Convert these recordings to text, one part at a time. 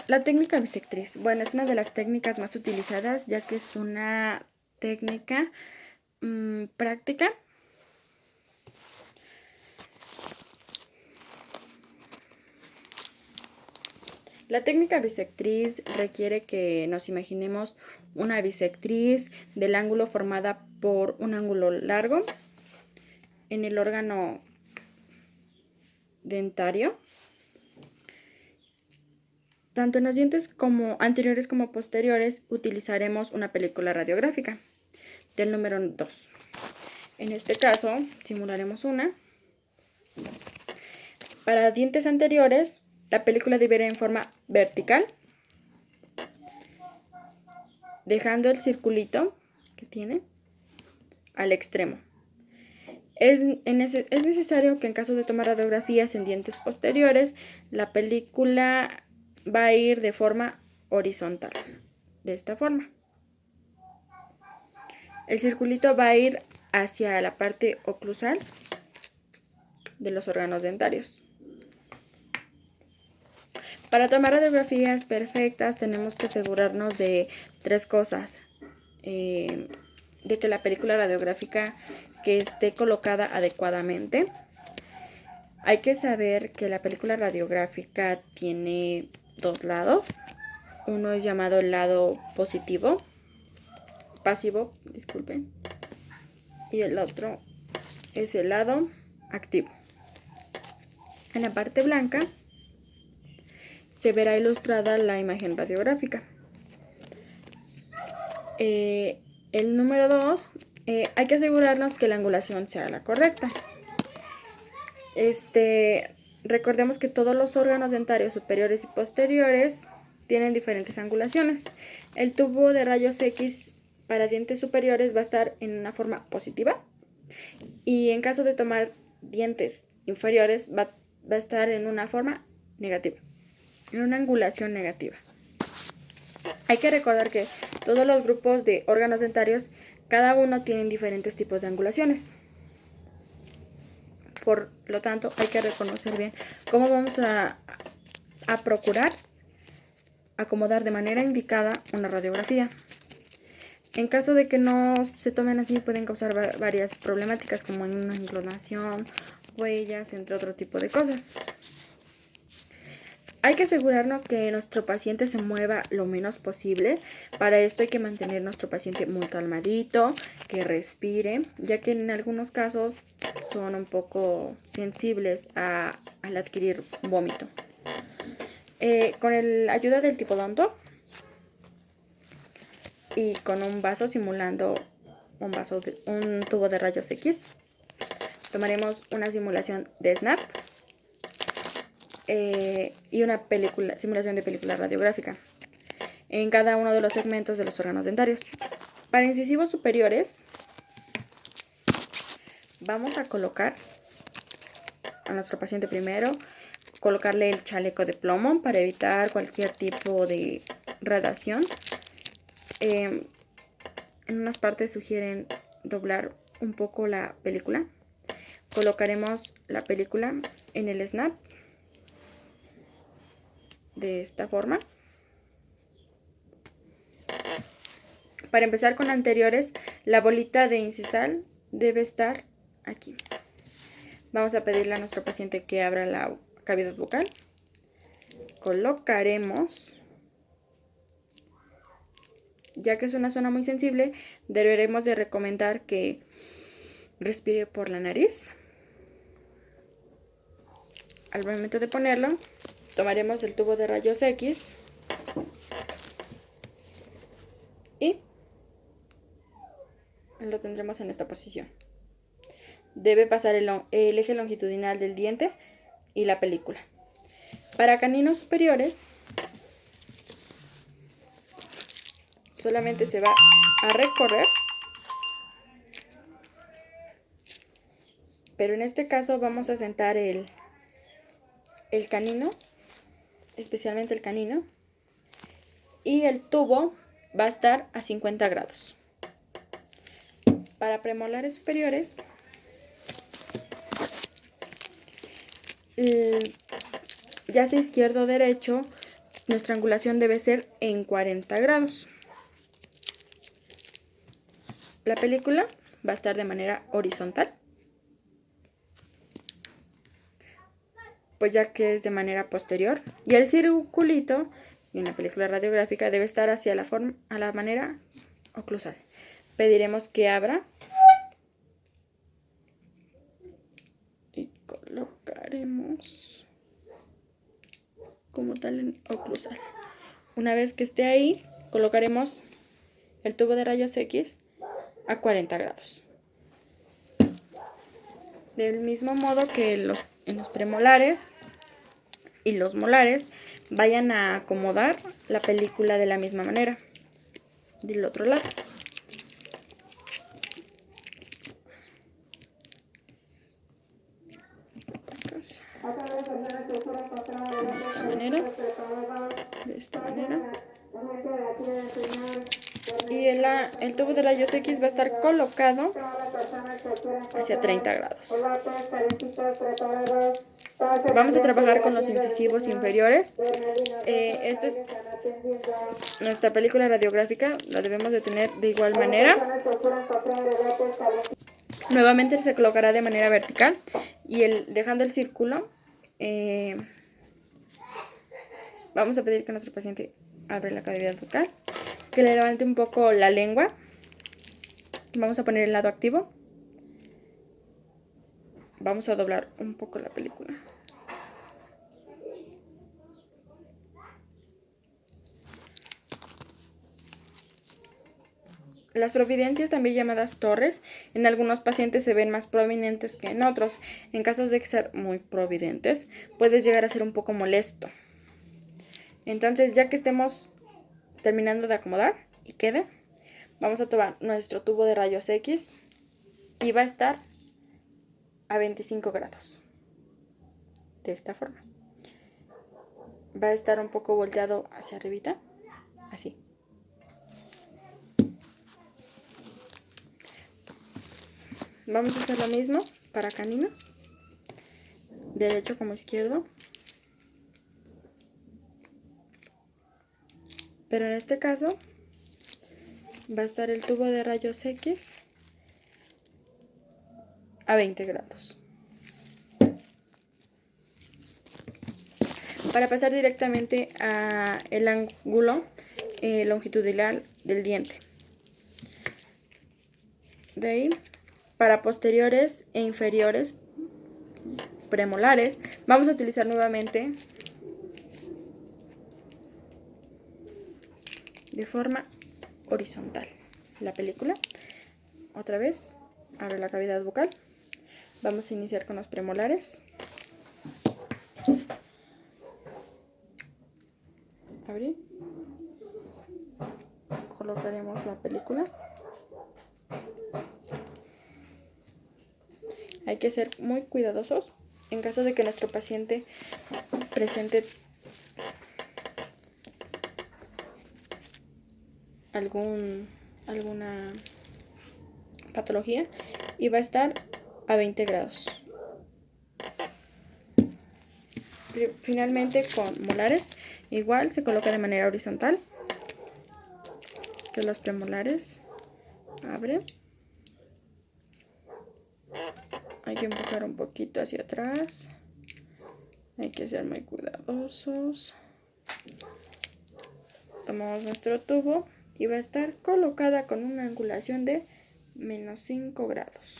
La técnica bisectriz. Bueno, es una de las técnicas más utilizadas ya que es una técnica práctica. La técnica bisectriz requiere que nos imaginemos una bisectriz del ángulo formada por un ángulo largo en el órgano dentario. Tanto en los dientes como anteriores como posteriores utilizaremos una película radiográfica del número 2. En este caso, simularemos una. Para dientes anteriores, la película debe ir en forma vertical, dejando el circulito que tiene al extremo. Es necesario que en caso de tomar radiografías en dientes posteriores, la película va a ir de forma horizontal, de esta forma. El circulito va a ir hacia la parte oclusal de los órganos dentarios. Para tomar radiografías perfectas tenemos que asegurarnos de 3 cosas. De que la película radiográfica que esté colocada adecuadamente. Hay que saber que la película radiográfica tiene 2 lados. Uno es llamado el lado pasivo, disculpen. Y el otro es el lado activo. En la parte blanca se verá ilustrada la imagen radiográfica. El número 2, hay que asegurarnos que la angulación sea la correcta. Recordemos que todos los órganos dentarios superiores y posteriores tienen diferentes angulaciones. El tubo de rayos X para dientes superiores va a estar en una forma positiva y en caso de tomar dientes inferiores va a estar en una forma negativa, en una angulación negativa. Hay que recordar que todos los grupos de órganos dentarios, cada uno tienen diferentes tipos de angulaciones. Por lo tanto, hay que reconocer bien cómo vamos a procurar acomodar de manera indicada una radiografía. En caso de que no se tomen así, pueden causar varias problemáticas como una inclinación, huellas, entre otro tipo de cosas. Hay que asegurarnos que nuestro paciente se mueva lo menos posible. Para esto hay que mantener a nuestro paciente muy calmadito, que respire, ya que en algunos casos son un poco sensibles al adquirir vómito. Con la ayuda del tipodonto y con un vaso simulando un tubo de rayos X, tomaremos una simulación de SNAP. Y una simulación de película radiográfica en cada uno de los segmentos de los órganos dentarios. Para incisivos superiores vamos a colocar a nuestro paciente primero, colocarle el chaleco de plomo para evitar cualquier tipo de radiación. En unas partes sugieren doblar un poco la película. Colocaremos la película en el SNAP de esta forma. Para empezar con anteriores, la bolita de incisal debe estar aquí. Vamos a pedirle a nuestro paciente que abra la cavidad bucal. Colocaremos, ya que es una zona muy sensible, deberemos de recomendar que respire por la nariz. Al momento de ponerlo, tomaremos el tubo de rayos X y lo tendremos en esta posición. Debe pasar el eje longitudinal del diente y la película. Para caninos superiores, solamente se va a recorrer, pero en este caso vamos a sentar el canino, especialmente el canino, y el tubo va a estar a 50 grados. Para premolares superiores, ya sea izquierdo o derecho, nuestra angulación debe ser en 40 grados. La película va a estar de manera horizontal, pues ya que es de manera posterior, y el circulito en la película radiográfica debe estar hacia la manera oclusal. Pediremos que abra y colocaremos como tal en oclusal. Una vez que esté ahí, colocaremos el tubo de rayos X a 40 grados. Del mismo modo que en los premolares y los molares vayan a acomodar la película de la misma manera del otro lado. De esta manera. Y el tubo de rayos X va a estar colocado hacia 30 grados. Vamos a trabajar con los incisivos inferiores. Esto es nuestra película radiográfica, la debemos de tener de igual manera. Nuevamente se colocará de manera vertical y dejando el círculo, vamos a pedir que nuestro paciente abra la cavidad bucal, que le levante un poco la lengua. Vamos a poner el lado activo. Vamos a doblar un poco la película. Las providencias, también llamadas torres, en algunos pacientes se ven más prominentes que en otros. En casos de ser muy providentes, puede llegar a ser un poco molesto. Entonces, ya que estemos terminando de acomodar y quede, vamos a tomar nuestro tubo de rayos X y va a estar a 25 grados. De esta forma. Va a estar un poco volteado hacia arribita, así. Vamos a hacer lo mismo para caninos, derecho como izquierdo. Pero en este caso va a estar el tubo de rayos X a 20 grados. Para pasar directamente al ángulo longitudinal del diente. De ahí, para posteriores e inferiores premolares, vamos a utilizar nuevamente de forma horizontal la película. Otra vez, abre la cavidad bucal. Vamos a iniciar con los premolares. Abrir. Colocaremos la película. Hay que ser muy cuidadosos en caso de que nuestro paciente presente alguna patología, y va a estar a 20 grados. Finalmente, con molares, igual se coloca de manera horizontal, que los premolares abre. Hay que empujar un poquito hacia atrás. Hay que ser muy cuidadosos. Tomamos nuestro tubo y va a estar colocada con una angulación de -5 grados.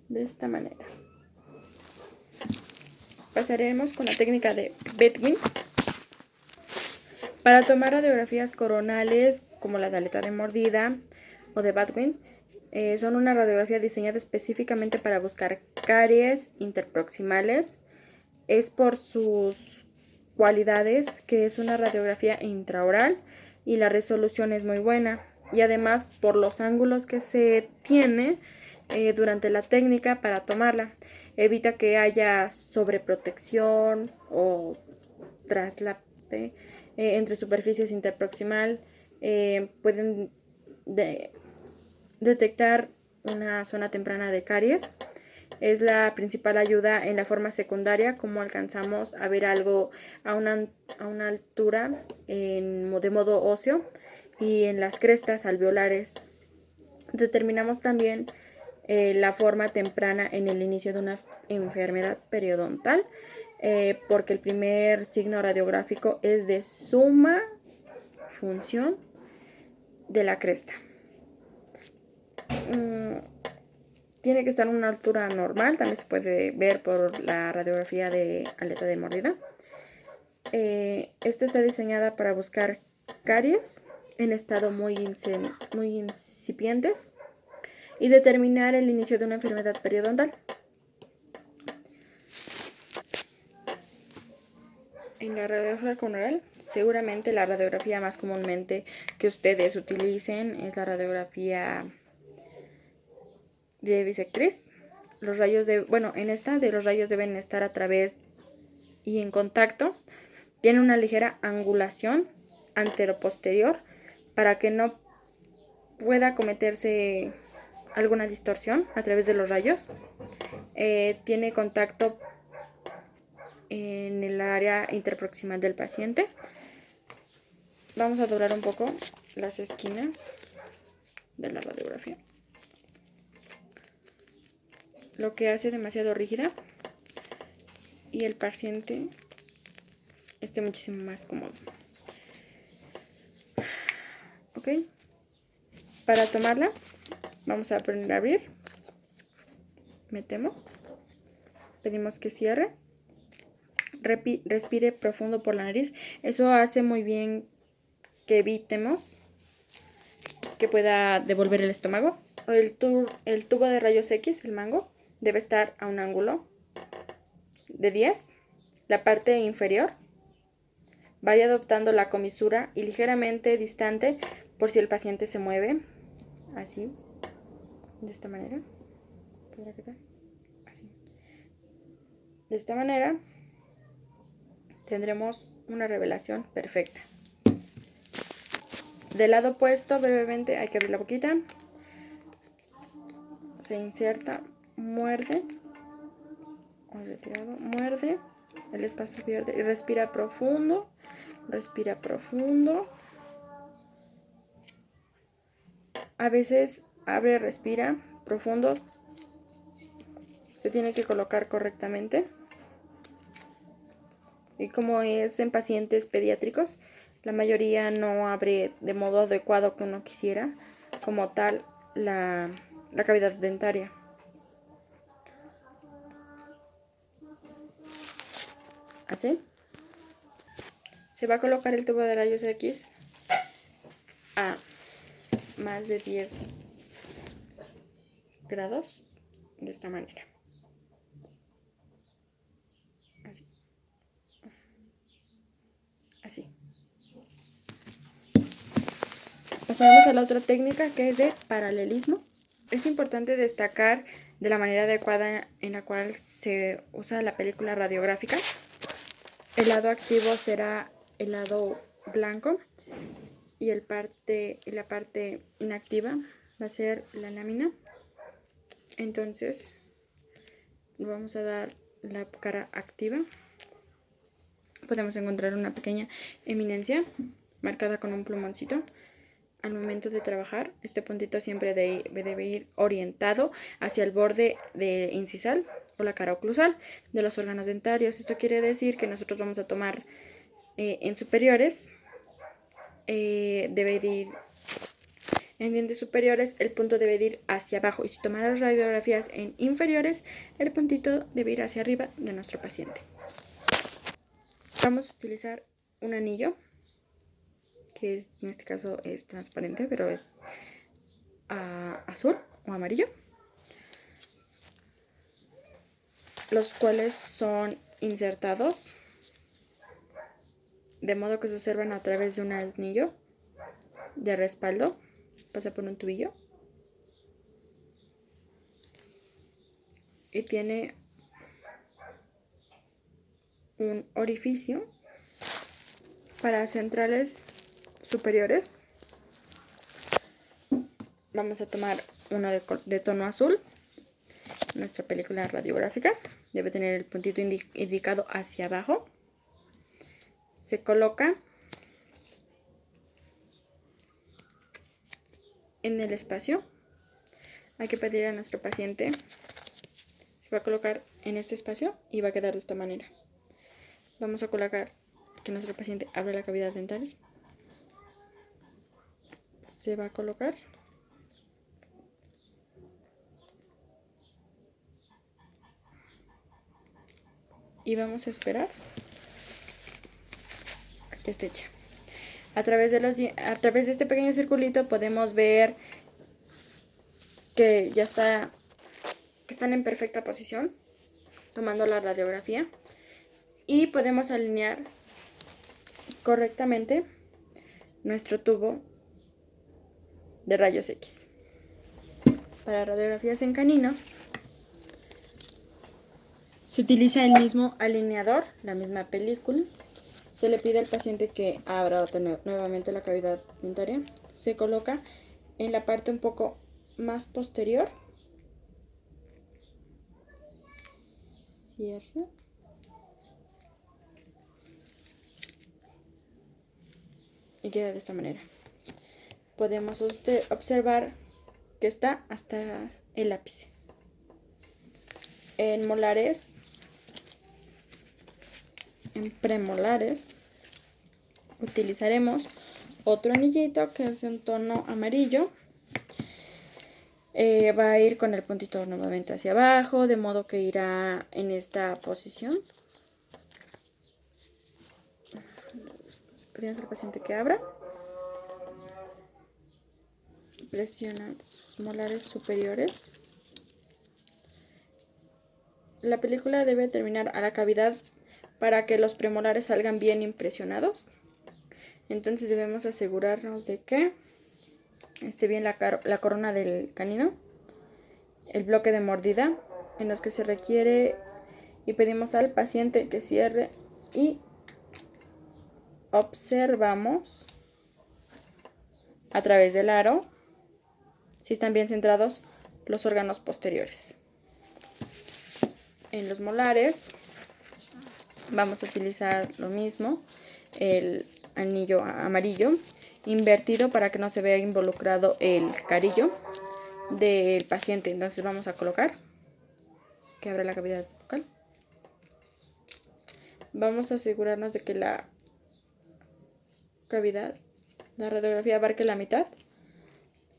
De esta manera. Pasaremos con la técnica de Between. Para tomar radiografías coronales como la de aleta de mordida o de Between, son una radiografía diseñada específicamente para buscar caries interproximales. Es por sus cualidades que es una radiografía intraoral y la resolución es muy buena. Y además por los ángulos que se tiene durante la técnica para tomarla. Evita que haya sobreprotección o traslape entre superficies interproximal. Pueden detectar una zona temprana de caries es la principal ayuda en la forma secundaria, como alcanzamos a ver algo a una altura de modo óseo y en las crestas alveolares. Determinamos también la forma temprana en el inicio de una enfermedad periodontal, porque el primer signo radiográfico es de suma función de la cresta. Tiene que estar en una altura normal, también se puede ver por la radiografía de aleta de mordida. Esta está diseñada para buscar caries en estado muy incipientes y determinar el inicio de una enfermedad periodontal. En la radiografía corneal, seguramente la radiografía más comúnmente que ustedes utilicen es la radiografía de bisectriz. Los rayos los rayos deben estar a través y en contacto. Tiene una ligera angulación antero-posterior para que no pueda cometerse alguna distorsión a través de los rayos. Tiene contacto en el área interproximal del paciente. Vamos a doblar un poco las esquinas de la radiografía, lo que hace demasiado rígida y el paciente esté muchísimo más cómodo. Ok, para tomarla vamos a aprender a abrir, metemos, pedimos que cierre, respire profundo por la nariz. Eso hace muy bien que evitemos que pueda devolver el estómago. El tubo de rayos X, el mango, debe estar a un ángulo de 10. La parte inferior vaya adoptando la comisura y ligeramente distante por si el paciente se mueve. Así, de esta manera. ¿Podrá quedar? Así. De esta manera tendremos una revelación perfecta. Del lado opuesto, brevemente, hay que abrir la boquita. Se inserta, muerde, muerde, el espacio pierde y respira profundo. Respira profundo. A veces abre, respira profundo. Se tiene que colocar correctamente. Y como es en pacientes pediátricos, la mayoría no abre de modo adecuado que uno quisiera, como tal, la cavidad dentaria. Así. Se va a colocar el tubo de rayos X a más de 10 grados, de esta manera. Así. Así. Pasamos a la otra técnica, que es de paralelismo. Es importante destacar de la manera adecuada en la cual se usa la película radiográfica. El lado activo será el lado blanco y la parte inactiva va a ser la lámina. Entonces vamos a dar la cara activa. Podemos encontrar una pequeña eminencia marcada con un plumoncito. Al momento de trabajar, este puntito siempre debe ir orientado hacia el borde de incisal o la cara oclusal de los órganos dentarios. Esto quiere decir que nosotros vamos a tomar en superiores, debe de ir en dientes superiores, el punto debe de ir hacia abajo, y si tomamos radiografías en inferiores, el puntito debe ir hacia arriba de nuestro paciente. Vamos a utilizar un anillo, que en este caso es transparente, pero es azul o amarillo, los cuales son insertados de modo que se observan a través de un anillo de respaldo. Pasa por un tubillo y tiene un orificio para centrales superiores. Vamos a tomar uno de tono azul. nuestra película radiográfica. Debe tener el puntito indicado hacia abajo. Se coloca en el espacio. Hay que pedir a nuestro paciente. Se va a colocar en este espacio y va a quedar de esta manera. Vamos a colocar que nuestro paciente abra la cavidad dental. Se va a colocar. Y vamos a esperar a que esté hecha. A través de este pequeño circulito podemos ver que ya está, que están en perfecta posición, tomando la radiografía. Y podemos alinear correctamente nuestro tubo de rayos X. Para radiografías en caninos se utiliza el mismo alineador, la misma película. Se le pide al paciente que abra nuevamente la cavidad dentaria. Se coloca en la parte un poco más posterior. Cierra. Y queda de esta manera. Podemos observar que está hasta el ápice. En molares, en premolares, utilizaremos otro anillito que es de un tono amarillo. Va a ir con el puntito nuevamente hacia abajo, de modo que irá en esta posición. Pedimos al paciente que abra. Presiona sus molares superiores. La película debe terminar a la cavidad para que los premolares salgan bien impresionados. Entonces debemos asegurarnos de que esté bien la corona del canino, el bloque de mordida en los que se requiere, y pedimos al paciente que cierre y observamos a través del aro si están bien centrados los órganos posteriores. En los molares vamos a utilizar lo mismo, el anillo amarillo invertido para que no se vea involucrado el carillo del paciente. Entonces vamos a colocar que abra la cavidad bucal. Vamos a asegurarnos de que la cavidad, la radiografía abarque la mitad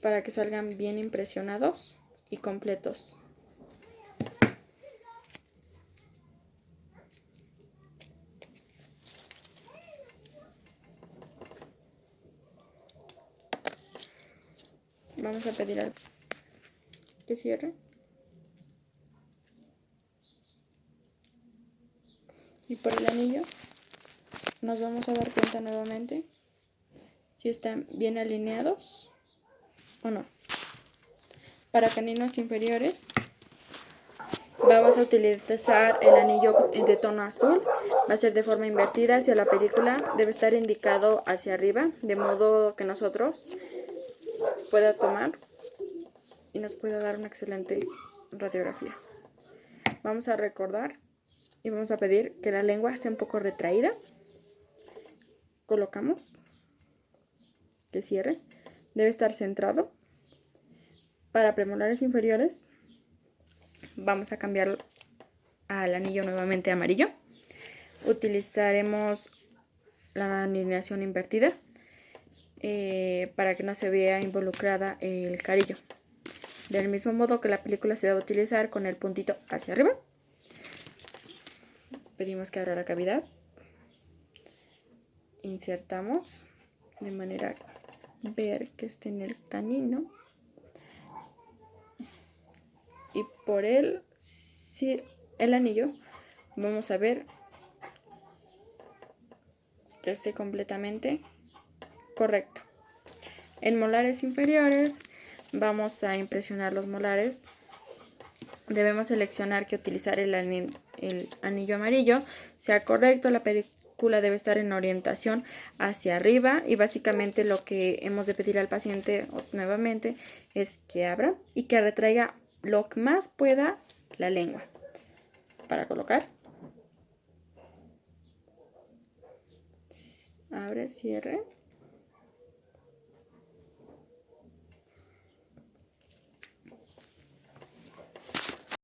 para que salgan bien impresionados y completos. Vamos a pedir al que cierre. Y por el anillo nos vamos a dar cuenta nuevamente si están bien alineados o no. Para caninos inferiores vamos a utilizar el anillo de tono azul. Va a ser de forma invertida hacia la película. Debe estar indicado hacia arriba, de modo que nosotros pueda tomar y nos pueda dar una excelente radiografía. Vamos a recordar y vamos a pedir que la lengua sea un poco retraída. Colocamos que cierre. Debe estar centrado. Para premolares inferiores vamos a cambiar al anillo nuevamente amarillo. Utilizaremos la alineación invertida para que no se vea involucrada el carillo. Del mismo modo que la película se va a utilizar con el puntito hacia arriba. Pedimos que abra la cavidad. Insertamos de manera ver que esté en el canino. Y por el anillo vamos a ver que esté completamente correcto. En molares inferiores vamos a impresionar los molares. Debemos seleccionar que utilizar el anillo amarillo sea correcto. La película debe estar en orientación hacia arriba y básicamente lo que hemos de pedir al paciente nuevamente es que abra y que retraiga lo que más pueda la lengua. Para colocar. Abre, cierre.